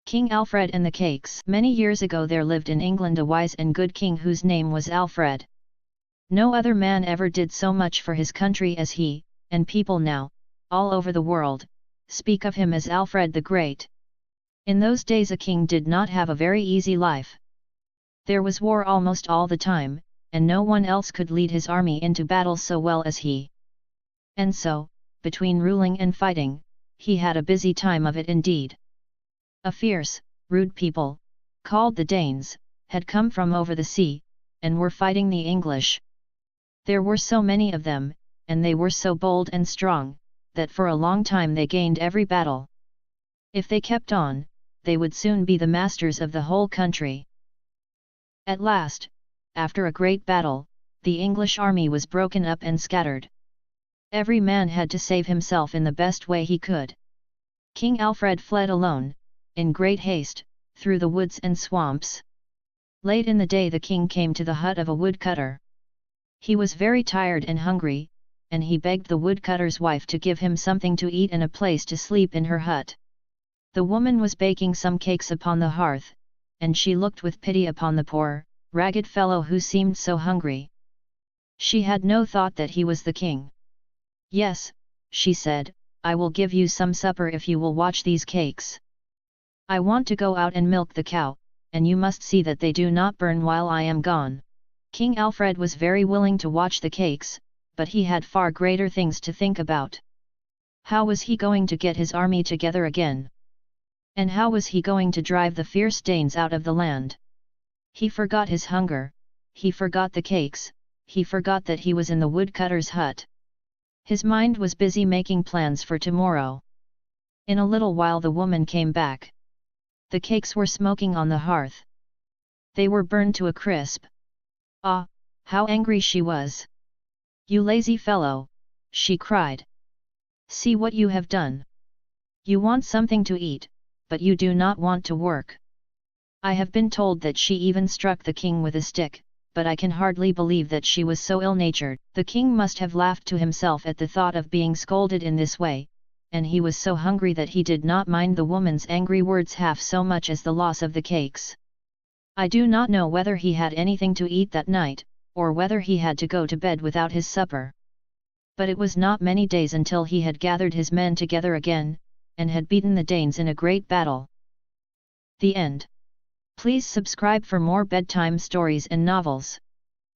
King Alfred and the Cakes. Many years ago there lived in England a wise and good king whose name was Alfred. No other man ever did so much for his country as he, and people now, all over the world, speak of him as Alfred the Great. In those days a king did not have a very easy life. There was war almost all the time, and no one else could lead his army into battle so well as he. And so, between ruling and fighting, he had a busy time of it indeed. A fierce, rude people, called the Danes, had come from over the sea, and were fighting the English. There were so many of them, and they were so bold and strong, that for a long time they gained every battle. If they kept on, they would soon be the masters of the whole country. At last, after a great battle, the English army was broken up and scattered. Every man had to save himself in the best way he could. King Alfred fled alone, in great haste, through the woods and swamps. Late in the day the king came to the hut of a woodcutter. He was very tired and hungry, and he begged the woodcutter's wife to give him something to eat and a place to sleep in her hut. The woman was baking some cakes upon the hearth, and she looked with pity upon the poor, ragged fellow who seemed so hungry. She had no thought that he was the king. "Yes," she said, "I will give you some supper if you will watch these cakes. I want to go out and milk the cow, and you must see that they do not burn while I am gone." King Alfred was very willing to watch the cakes, but he had far greater things to think about. How was he going to get his army together again? And how was he going to drive the fierce Danes out of the land? He forgot his hunger, he forgot the cakes, he forgot that he was in the woodcutter's hut. His mind was busy making plans for tomorrow. In a little while the woman came back. The cakes were smoking on the hearth. They were burned to a crisp. Ah, how angry she was! "You lazy fellow," she cried. "See what you have done! You want something to eat, but you do not want to work." I have been told that she even struck the king with a stick, but I can hardly believe that she was so ill-natured. The king must have laughed to himself at the thought of being scolded in this way, and he was so hungry that he did not mind the woman's angry words half so much as the loss of the cakes. I do not know whether he had anything to eat that night, or whether he had to go to bed without his supper. But it was not many days until he had gathered his men together again, and had beaten the Danes in a great battle. The end. Please subscribe for more bedtime stories and novels.